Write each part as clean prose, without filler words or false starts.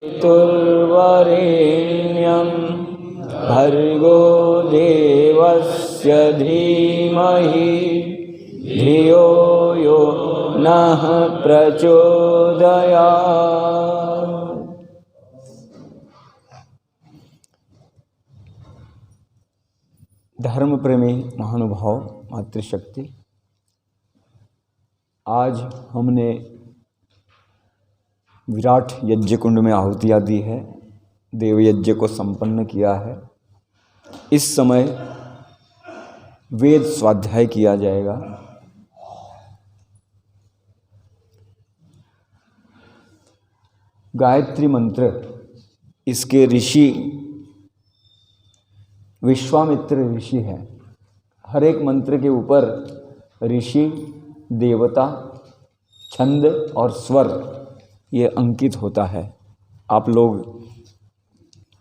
पितुर्वरेण्यं भर्गो देवस्य धीमहि धियो यो नः प्रचोदयात्। धर्म प्रेमी महानुभाव मातृशक्ति, आज हमने विराट यज्ञ कुंड में आहुतियाँ दी है, देव यज्ञ को संपन्न किया है। इस समय वेद स्वाध्याय किया जाएगा। गायत्री मंत्र, इसके ऋषि विश्वामित्र ऋषि हैं। हर एक मंत्र के ऊपर ऋषि, देवता, छंद और स्वर ये अंकित होता है। आप लोग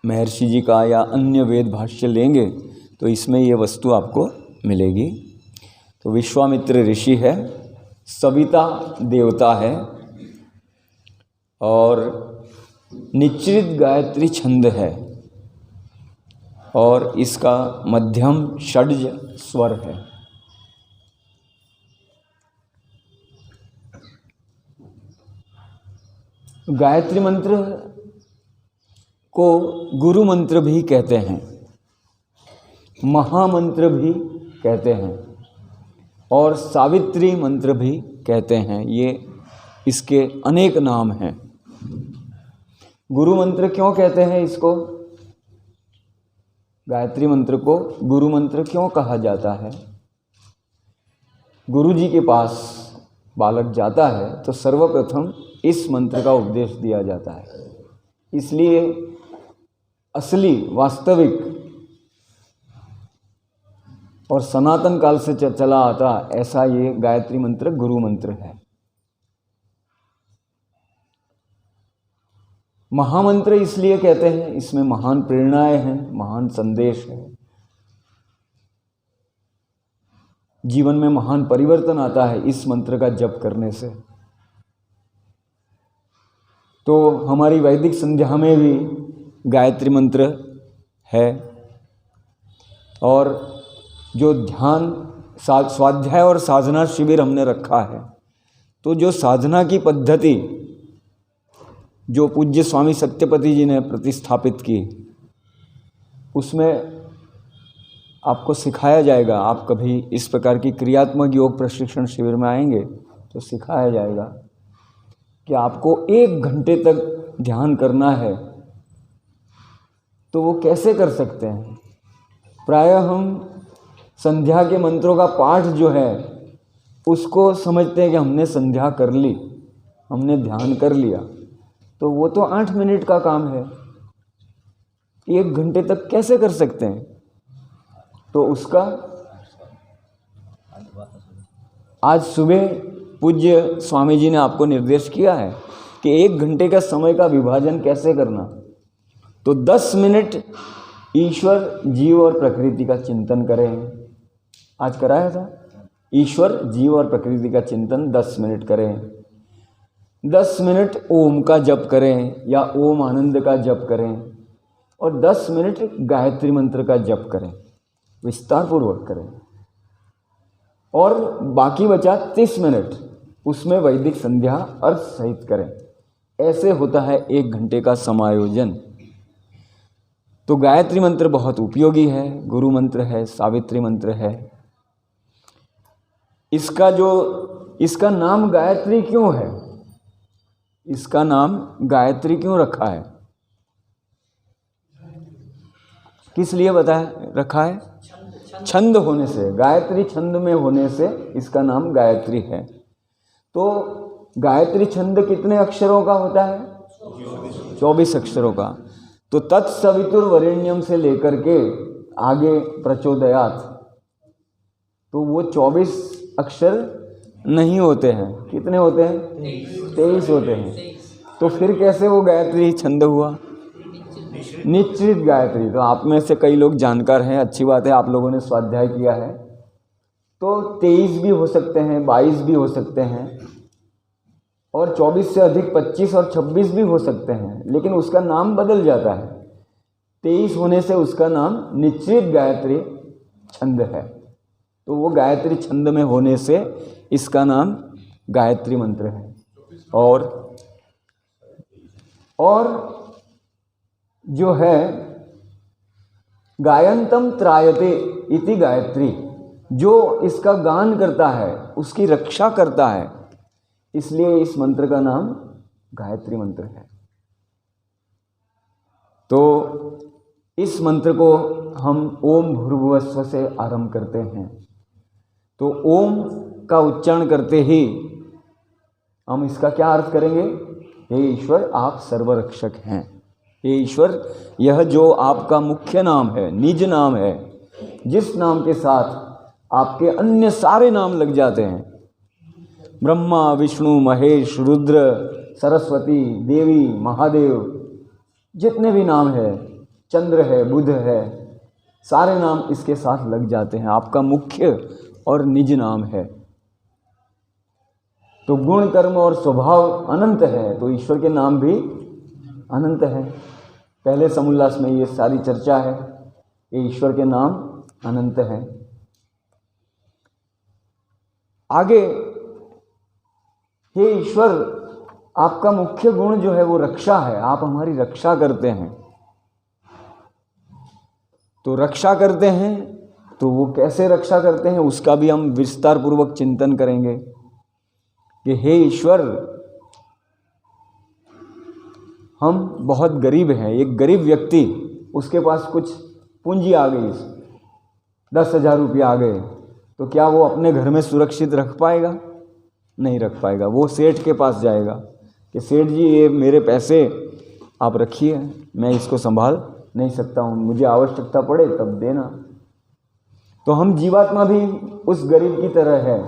महर्षि जी का या अन्य वेद भाष्य लेंगे तो इसमें ये वस्तु आपको मिलेगी। तो विश्वामित्र ऋषि है, सविता देवता है और निश्चित गायत्री छंद है और इसका मध्यम षड्ज स्वर है। गायत्री मंत्र को गुरु मंत्र भी कहते हैं, महामंत्र भी कहते हैं और सावित्री मंत्र भी कहते हैं। ये इसके अनेक नाम हैं। गुरु मंत्र क्यों कहते हैं इसको? गायत्री मंत्र को गुरु मंत्र क्यों कहा जाता है? गुरु जी के पास बालक जाता है तो सर्वप्रथम इस मंत्र का उपदेश दिया जाता है। इसलिए असली, वास्तविक और सनातन काल से चला आता ऐसा ये गायत्री मंत्र गुरु मंत्र है। महामंत्र इसलिए कहते हैं, इसमें महान प्रेरणाएं हैं, महान संदेश है, जीवन में महान परिवर्तन आता है इस मंत्र का जप करने से। तो हमारी वैदिक संध्या में भी गायत्री मंत्र है और जो ध्यान स्वाध्याय और साधना शिविर हमने रखा है, तो जो साधना की पद्धति जो पूज्य स्वामी सत्यपति जी ने प्रतिस्थापित की, उसमें आपको सिखाया जाएगा। आप कभी इस प्रकार की क्रियात्मक योग प्रशिक्षण शिविर में आएंगे तो सिखाया जाएगा कि आपको 1 घंटे तक ध्यान करना है, तो वो कैसे कर सकते हैं। प्रायः हम संध्या के मंत्रों का पाठ जो है उसको समझते हैं कि हमने संध्या कर ली, हमने ध्यान कर लिया, तो वो तो 8 मिनट का काम है। 1 घंटे तक कैसे कर सकते हैं? तो उसका आज सुबह पूज्य स्वामी जी ने आपको निर्देश किया है कि 1 घंटे का समय का विभाजन कैसे करना। तो 10 मिनट ईश्वर, जीव और प्रकृति का चिंतन करें। आज कराया था, ईश्वर, जीव और प्रकृति का चिंतन 10 मिनट करें। 10 मिनट ओम का जप करें या ओम आनंद का जप करें और 10 मिनट गायत्री मंत्र का जप करें, विस्तार पूर्वक करें। और बाकी बचा 30 मिनट, उसमें वैदिक संध्या अर्थ सहित करें। ऐसे होता है 1 घंटे का समायोजन। तो गायत्री मंत्र बहुत उपयोगी है, गुरु मंत्र है, सावित्री मंत्र है। इसका नाम गायत्री क्यों है? इसका नाम गायत्री क्यों रखा है? किस लिए रखा है? छंद होने से, गायत्री छंद में होने से इसका नाम गायत्री है। तो गायत्री छंद कितने अक्षरों का होता है? 24 अक्षरों का। तो तत्सवितुर्वरेण्यम से लेकर के आगे प्रचोदयात्, तो वो 24 अक्षर नहीं होते हैं। कितने होते हैं? 23 होते हैं। तो फिर कैसे वो गायत्री छंद हुआ? निश्चित गायत्री। तो आप में से कई लोग जानकार हैं, अच्छी बात है, आप लोगों ने स्वाध्याय किया है। तो 23 भी हो सकते हैं, 22 भी हो सकते हैं। और 24 से अधिक 25 और 26 भी हो सकते हैं, लेकिन उसका नाम बदल जाता है। 23 होने से उसका नाम निश्चित गायत्री छंद है। तो वो गायत्री छंद में होने से इसका नाम गायत्री मंत्र है। और जो है गायंतम त्रायते इति गायत्री, जो इसका गान करता है उसकी रक्षा करता है, इसलिए इस मंत्र का नाम गायत्री मंत्र है। तो इस मंत्र को हम ओम भूर्भुवस्व से आरंभ करते हैं। तो ओम का उच्चारण करते ही हम इसका क्या अर्थ करेंगे? हे ईश्वर, आप सर्वरक्षक हैं। हे ईश्वर, यह जो आपका मुख्य नाम है, निज नाम है, जिस नाम के साथ आपके अन्य सारे नाम लग जाते हैं, ब्रह्मा, विष्णु, महेश, रुद्र, सरस्वती, देवी, महादेव, जितने भी नाम है, चंद्र है, बुध है, सारे नाम इसके साथ लग जाते हैं। आपका मुख्य और निज नाम है। तो गुण, कर्म और स्वभाव अनंत है, तो ईश्वर के नाम भी अनंत है। पहले समोल्लास में ये सारी चर्चा है, ये ईश्वर के नाम अनंत है। आगे, हे ईश्वर, आपका मुख्य गुण जो है वो रक्षा है, आप हमारी रक्षा करते हैं। तो रक्षा करते हैं, तो वो कैसे रक्षा करते हैं उसका भी हम विस्तार पूर्वक चिंतन करेंगे कि हे ईश्वर, हम बहुत गरीब हैं। एक गरीब व्यक्ति, उसके पास कुछ पूंजी आ गई, 10,000 रुपया आ गए, तो क्या वो अपने घर में सुरक्षित रख पाएगा? नहीं रख पाएगा। वो सेठ के पास जाएगा कि सेठ जी, ये मेरे पैसे आप रखिए, मैं इसको संभाल नहीं सकता हूँ, मुझे आवश्यकता पड़े तब देना। तो हम जीवात्मा भी उस गरीब की तरह है।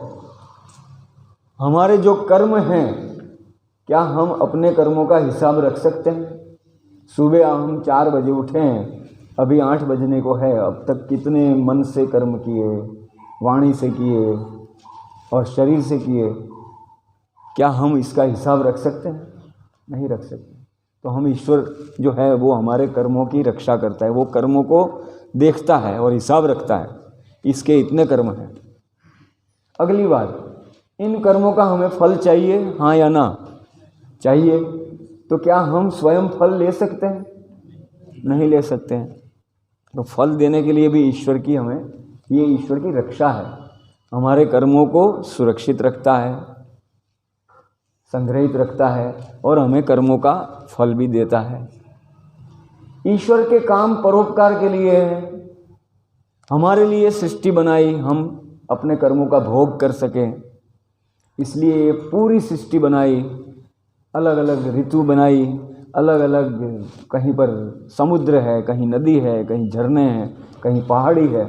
हमारे जो कर्म हैं, क्या हम अपने कर्मों का हिसाब रख सकते हैं? सुबह हम 4 बजे उठे हैं, अभी 8 बजने को है, अब तक कितने मन से कर्म किए, वाणी से किए और शरीर से किए, क्या हम इसका हिसाब रख सकते हैं? नहीं रख सकते। तो हम ईश्वर जो है वो हमारे कर्मों की रक्षा करता है, वो कर्मों को देखता है और हिसाब रखता है, इसके इतने कर्म हैं। अगली बात, इन कर्मों का हमें फल चाहिए, हाँ या ना? चाहिए। तो क्या हम स्वयं फल ले सकते हैं? नहीं ले सकते हैं। तो फल देने के लिए भी ईश्वर की हमें, ये ईश्वर की रक्षा है, हमारे कर्मों को सुरक्षित रखता है, संग्रहित रखता है और हमें कर्मों का फल भी देता है। ईश्वर के काम परोपकार के लिए है, हमारे लिए सृष्टि बनाई, हम अपने कर्मों का भोग कर सकें, इसलिए ये पूरी सृष्टि बनाई, अलग अलग ऋतु बनाई, अलग अलग, कहीं पर समुद्र है, कहीं नदी है, कहीं झरने हैं, कहीं पहाड़ी है,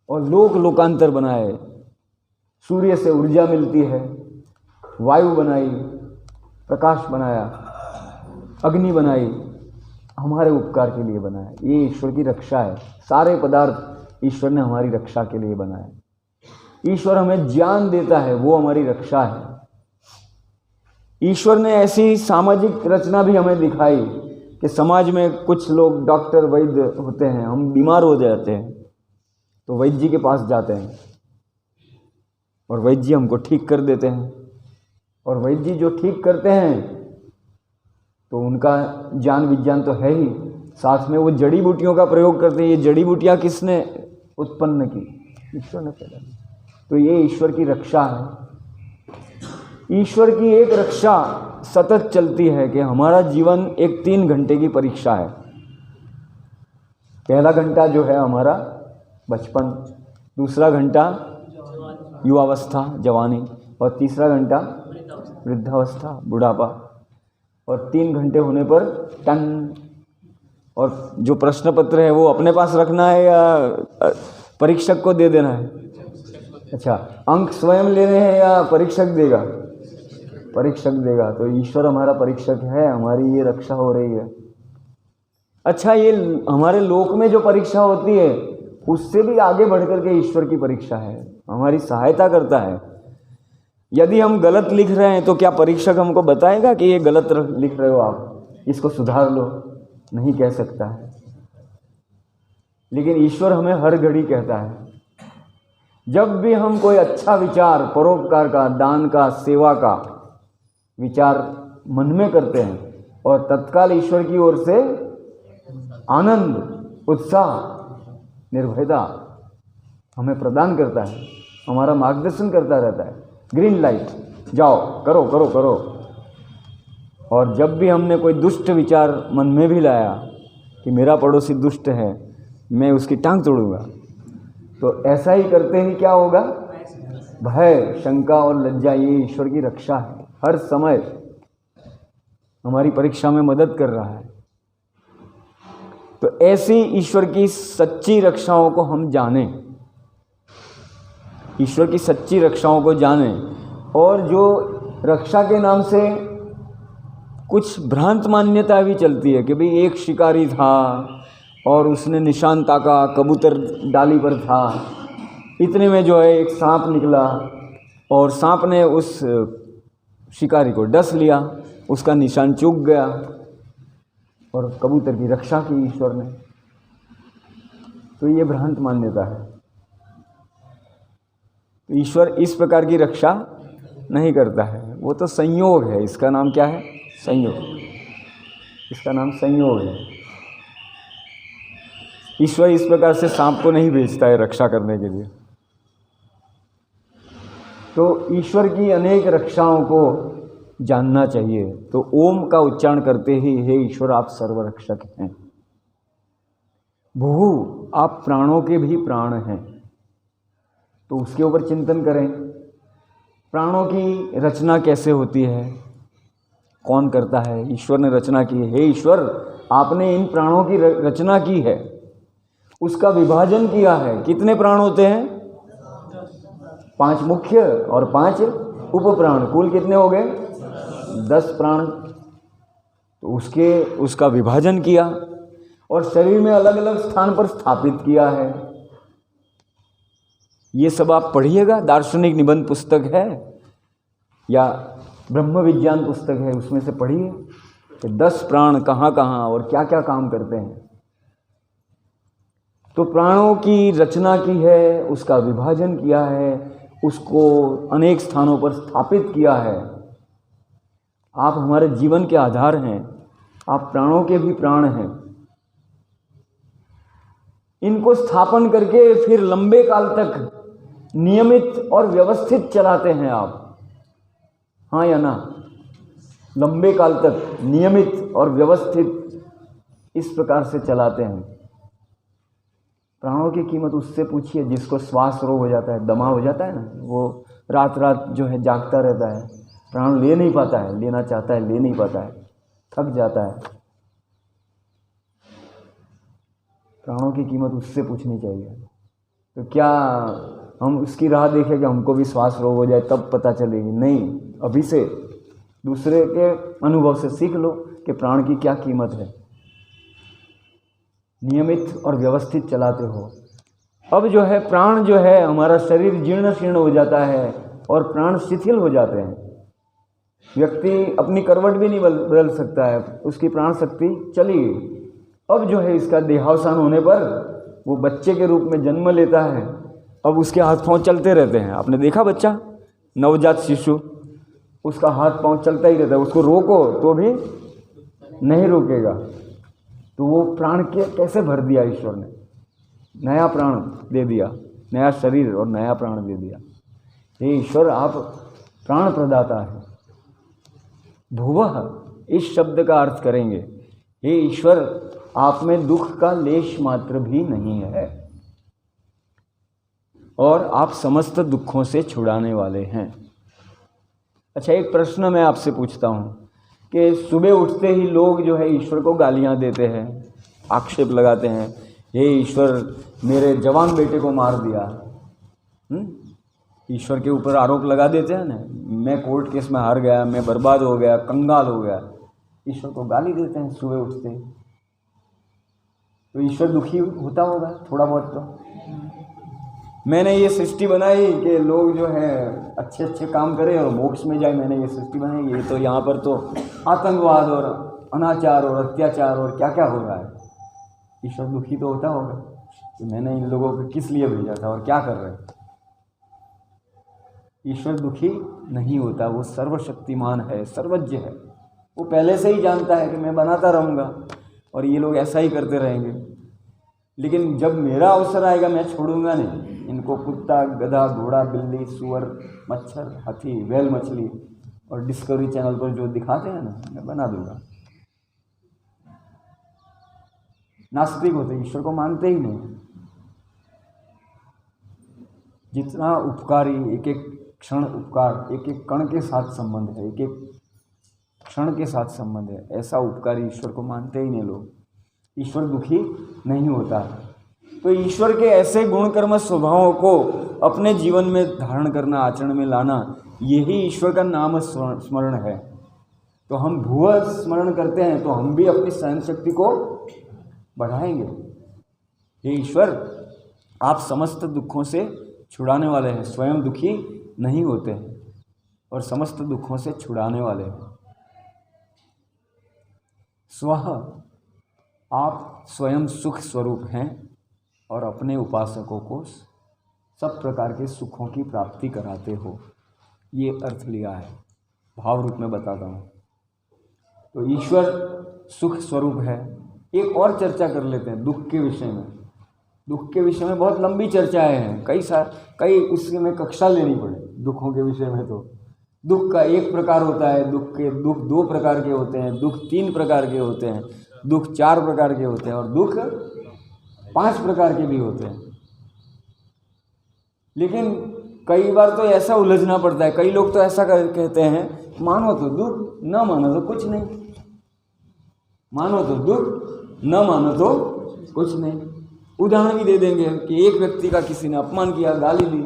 और लोकांतर बनाए। सूर्य से ऊर्जा मिलती है, वायु बनाई, प्रकाश बनाया, अग्नि बनाई, हमारे उपकार के लिए बनाया। ये ईश्वर की रक्षा है। सारे पदार्थ ईश्वर ने हमारी रक्षा के लिए बनाए। ईश्वर हमें ज्ञान देता है, वो हमारी रक्षा है। ईश्वर ने ऐसी सामाजिक रचना भी हमें दिखाई कि समाज में कुछ लोग डॉक्टर, वैद्य होते हैं, हम बीमार हो जाते हैं तो वैद्य जी के पास जाते हैं और वैद्य जी हमको ठीक कर देते हैं। और वैद्य जी जो ठीक करते हैं तो उनका ज्ञान विज्ञान तो है ही, साथ में वो जड़ी बूटियों का प्रयोग करते हैं। ये जड़ी बूटियाँ किसने उत्पन्न की? ईश्वर ने पैदा की। तो ये ईश्वर की रक्षा है। ईश्वर की एक रक्षा सतत चलती है कि हमारा जीवन एक 3 घंटे की परीक्षा है। पहला घंटा जो है हमारा बचपन, दूसरा घंटा युवावस्था, जवानी, और तीसरा घंटा वृद्धावस्था, बुढ़ापा, और 3 घंटे होने पर टन। और जो प्रश्न पत्र है वो अपने पास रखना है या परीक्षक को दे देना है? अच्छा, अंक स्वयं लेने हैं या परीक्षक देगा? परीक्षक देगा। तो ईश्वर हमारा परीक्षक है, हमारी ये रक्षा हो रही है। अच्छा, ये हमारे लोक में जो परीक्षा होती है उससे भी आगे बढ़कर के ईश्वर की परीक्षा है, हमारी सहायता करता है। यदि हम गलत लिख रहे हैं तो क्या परीक्षक हमको बताएगा कि ये गलत लिख रहे हो आप, इसको सुधार लो? नहीं कह सकता है। लेकिन ईश्वर हमें हर घड़ी कहता है। जब भी हम कोई अच्छा विचार, परोपकार का, दान का, सेवा का विचार मन में करते हैं और तत्काल ईश्वर की ओर से आनंद, उत्साह, निर्भयता हमें प्रदान करता है, हमारा मार्गदर्शन करता रहता है। ग्रीन लाइट, जाओ, करो करो करो। और जब भी हमने कोई दुष्ट विचार मन में भी लाया कि मेरा पड़ोसी दुष्ट है, मैं उसकी टांग तोड़ूंगा, तो ऐसा ही करते ही क्या होगा? भय, शंका और लज्जा, ये ईश्वर की रक्षा है। हर समय हमारी परीक्षा में मदद कर रहा है। तो ऐसी ईश्वर की सच्ची रक्षाओं को हम जानें, ईश्वर की सच्ची रक्षाओं को जानें। और जो रक्षा के नाम से कुछ भ्रांत मान्यता भी चलती है कि भाई एक शिकारी था और उसने निशान ताका, कबूतर डाली पर था, इतने में जो है एक सांप निकला और सांप ने उस शिकारी को डस लिया, उसका निशान चूक गया और कबूतर की रक्षा की ईश्वर ने। तो ये भ्रांत मान्यता है। तो ईश्वर इस प्रकार की रक्षा नहीं करता है, वो तो संयोग है। इसका नाम क्या है? संयोग। इसका नाम संयोग है। ईश्वर इस प्रकार से सांप को नहीं भेजता है रक्षा करने के लिए। तो ईश्वर की अनेक रक्षाओं को जानना चाहिए। तो ओम का उच्चारण करते ही, हे ईश्वर आप सर्वरक्षक हैं। भू, आप प्राणों के भी प्राण हैं, तो उसके ऊपर चिंतन करें। प्राणों की रचना कैसे होती है, कौन करता है? ईश्वर ने रचना की है। हे ईश्वर, आपने इन प्राणों की रचना की है, उसका विभाजन किया है। कितने प्राण होते हैं? 5 मुख्य और 5 उपप्राण, कुल कितने हो गए? 10 प्राण। तो उसका विभाजन किया और शरीर में अलग अलग स्थान पर स्थापित किया है। ये सब आप पढ़िएगा। दार्शनिक निबंध पुस्तक है या ब्रह्म विज्ञान पुस्तक है, उसमें से पढ़िए कि 10 प्राण कहाँ कहाँ और क्या क्या काम करते हैं। तो प्राणों की रचना की है, उसका विभाजन किया है, उसको अनेक स्थानों पर स्थापित किया है। आप हमारे जीवन के आधार हैं, आप प्राणों के भी प्राण हैं। इनको स्थापन करके फिर लंबे काल तक नियमित और व्यवस्थित चलाते हैं आप, हाँ या ना? लंबे काल तक नियमित और व्यवस्थित इस प्रकार से चलाते हैं। प्राणों की कीमत उससे पूछिए जिसको श्वास रोग हो जाता है, दमा हो जाता है ना, वो रात रात जो है जागता रहता है, प्राण ले नहीं पाता है, लेना चाहता है ले नहीं पाता है, थक जाता है। प्राणों की कीमत उससे पूछनी चाहिए। तो क्या हम उसकी राह देखें कि हमको भी श्वास रोग हो जाए तब पता चलेगी? नहीं, अभी से दूसरे के अनुभव से सीख लो कि प्राण की क्या कीमत है। नियमित और व्यवस्थित चलाते हो। अब जो है प्राण जो है, हमारा शरीर जीर्ण शीर्ण हो जाता है और प्राण शिथिल हो जाते हैं। व्यक्ति अपनी करवट भी नहीं बदल सकता है, उसकी प्राण शक्ति चली गई। अब जो है इसका देहावसान होने पर वो बच्चे के रूप में जन्म लेता है। अब उसके हाथ पांव चलते रहते हैं। आपने देखा बच्चा, नवजात शिशु, उसका हाथ पांव चलता ही रहता है, उसको रोको तो भी नहीं रुकेगा। तो वो प्राण के कैसे भर दिया ईश्वर ने? नया प्राण दे दिया, नया शरीर और नया प्राण दे दिया। हे ईश्वर, आप प्राण प्रदाता है। भुवः इस शब्द का अर्थ करेंगे, हे ईश्वर, आप में दुख का लेश मात्र भी नहीं है और आप समस्त दुखों से छुड़ाने वाले हैं। अच्छा, एक प्रश्न मैं आपसे पूछता हूँ कि सुबह उठते ही लोग जो है ईश्वर को गालियाँ देते हैं, आक्षेप लगाते हैं, हे ईश्वर मेरे जवान बेटे को मार दिया। ईश्वर के ऊपर आरोप लगा देते हैं ना, मैं कोर्ट केस में हार गया, मैं बर्बाद हो गया, कंगाल हो गया। ईश्वर को गाली देते हैं सुबह उठते ही। तो ईश्वर दुखी होता होगा थोड़ा बहुत तो। मैंने ये सृष्टि बनाई कि लोग जो है अच्छे अच्छे काम करें और मोक्ष में जाए, मैंने ये सृष्टि बनाई। ये तो यहाँ पर तो आतंकवाद और अनाचार और अत्याचार और क्या क्या हो रहा है। ईश्वर दुखी तो होता होगा कि मैंने इन लोगों को किस लिए भेजा था और क्या कर रहे हैं। ईश्वर दुखी नहीं होता, वो सर्वशक्तिमान है, सर्वज्ञ है। वो पहले से ही जानता है कि मैं बनाता रहूँगा और ये लोग ऐसा ही करते रहेंगे, लेकिन जब मेरा अवसर आएगा मैं छोड़ूंगा नहीं इनको। कुत्ता, गधा, घोड़ा, बिल्ली, सुअर, मच्छर, हाथी, व्हेल मछली और डिस्कवरी चैनल पर जो दिखाते हैं ना, मैं बना दूंगा। नास्तिक होते, ईश्वर को मानते ही नहीं। जितना उपकारी, एक एक क्षण उपकार, एक एक कण के साथ संबंध है, एक एक क्षण के साथ संबंध है, ऐसा उपकारी ईश्वर को मानते ही नहीं लोग। ईश्वर दुखी नहीं होता। तो ईश्वर के ऐसे गुण कर्म स्वभावों को अपने जीवन में धारण करना, आचरण में लाना, यही ईश्वर का नाम स्मरण है। तो हम भुव स्मरण करते हैं तो हम भी अपनी सहन शक्ति को बढ़ाएंगे। हे ईश्वर, आप समस्त दुखों से छुड़ाने वाले हैं, स्वयं दुखी नहीं होते हैं और समस्त दुखों से छुड़ाने वाले हैं। स्वः, आप स्वयं सुख स्वरूप हैं और अपने उपासकों को सब प्रकार के सुखों की प्राप्ति कराते हो। ये अर्थ लिया है, भाव रूप में बताता हूँ। तो ईश्वर सुख स्वरूप है। एक और चर्चा कर लेते हैं दुख के विषय में। दुख के विषय में बहुत लंबी चर्चाएं हैं, कई उसके में कक्षा लेनी पड़े दुखों के विषय में। तो दुख का एक प्रकार होता है, दुख दो प्रकार के होते हैं, दुख 3 प्रकार के होते हैं, दुख 4 प्रकार के होते हैं और दुख 5 प्रकार के भी होते हैं। लेकिन कई बार तो ऐसा उलझना पड़ता है, कई लोग तो ऐसा कहते हैं, मानो तो दुख, न मानो तो कुछ नहीं। मानो तो दुख, न मानो तो कुछ नहीं। उदाहरण भी दे देंगे कि एक व्यक्ति का किसी ने अपमान किया, गाली दी,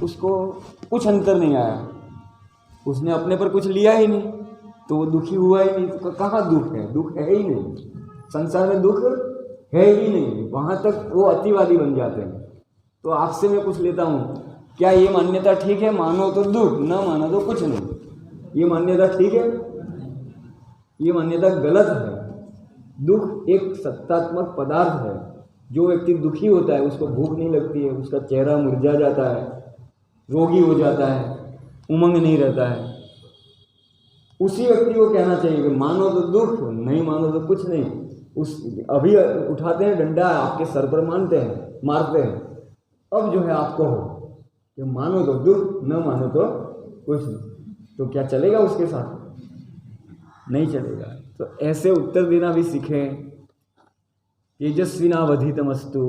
उसको कुछ अंतर नहीं आया, उसने अपने पर कुछ लिया ही नहीं, तो वो दुखी हुआ ही नहीं। तो कहाँ दुख है? दुख है ही नहीं, संसार में दुख है ही नहीं। वहाँ तक वो अतिवादी बन जाते हैं। तो आपसे मैं पूछ लेता हूँ, क्या ये मान्यता ठीक है? मानो तो दुख, न मानो तो कुछ नहीं। ये मान्यता ठीक है? ये मान्यता गलत है। दुख एक सत्तात्मक पदार्थ है। जो व्यक्ति दुखी होता है उसको भूख नहीं लगती है, उसका चेहरा मुरझा जाता है, रोगी हो जाता है, उमंग नहीं रहता है। उसी व्यक्ति को कहना चाहिए कि मानो तो दुख, नहीं मानो तो कुछ नहीं। अभी उठाते हैं डंडा, आपके सर पर मारते हैं। अब जो है आपको हो कि मानो तो दुख, न मानो तो कुछ नहीं। तो क्या चलेगा उसके साथ? नहीं चलेगा। तो ऐसे उत्तर देना भी सीखें। तेजस्विनावधितमस्तु,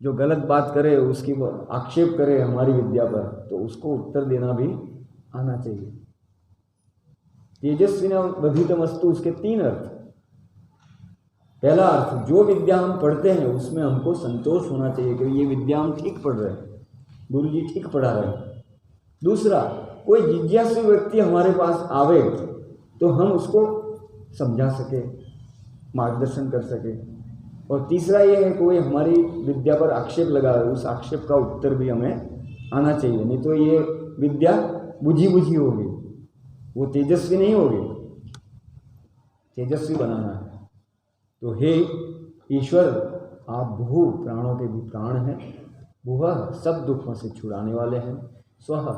जो गलत बात करे, उसकी आक्षेप करे हमारी विद्या पर, तो उसको उत्तर देना भी आना चाहिए। तेजस्विनावधितमस्तु, उसके 3 अर्थ। पहला अर्थ, जो विद्या हम पढ़ते हैं उसमें हमको संतोष होना चाहिए कि ये विद्या हम ठीक पढ़ रहे हैं, गुरु जी ठीक पढ़ा रहे हैं। दूसरा, कोई जिज्ञासु व्यक्ति हमारे पास आवे तो हम उसको समझा सके, मार्गदर्शन कर सके। और तीसरा ये है, कोई हमारी विद्या पर आक्षेप लगा है, उस आक्षेप का उत्तर भी हमें आना चाहिए। नहीं तो ये विद्या बुझी बुझी होगी, वो तेजस्वी नहीं होगी। तेजस्वी बनाना है। तो हे ईश्वर, आप भू, प्राणों के भी प्राण हैं, भुवः, सब दुखों से छुड़ाने वाले हैं, स्वः,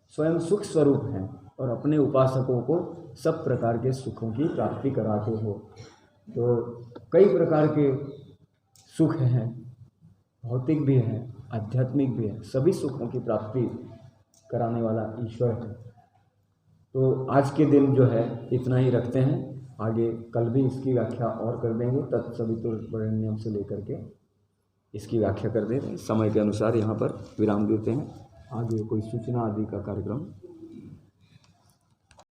स्वयं सुख स्वरूप हैं और अपने उपासकों को सब प्रकार के सुखों की प्राप्ति कराते हो। तो कई प्रकार के सुख हैं, भौतिक भी हैं, आध्यात्मिक भी हैं, सभी सुखों की प्राप्ति कराने वाला ईश्वर है। तो आज के दिन जो है इतना ही रखते हैं। आगे कल भी इसकी व्याख्या और कर देंगे, तत्सवितुर्वरेण्यम से लेकर के इसकी व्याख्या कर देंगे। समय के अनुसार यहाँ पर विराम देते हैं। आगे कोई सूचना आदि का कार्यक्रम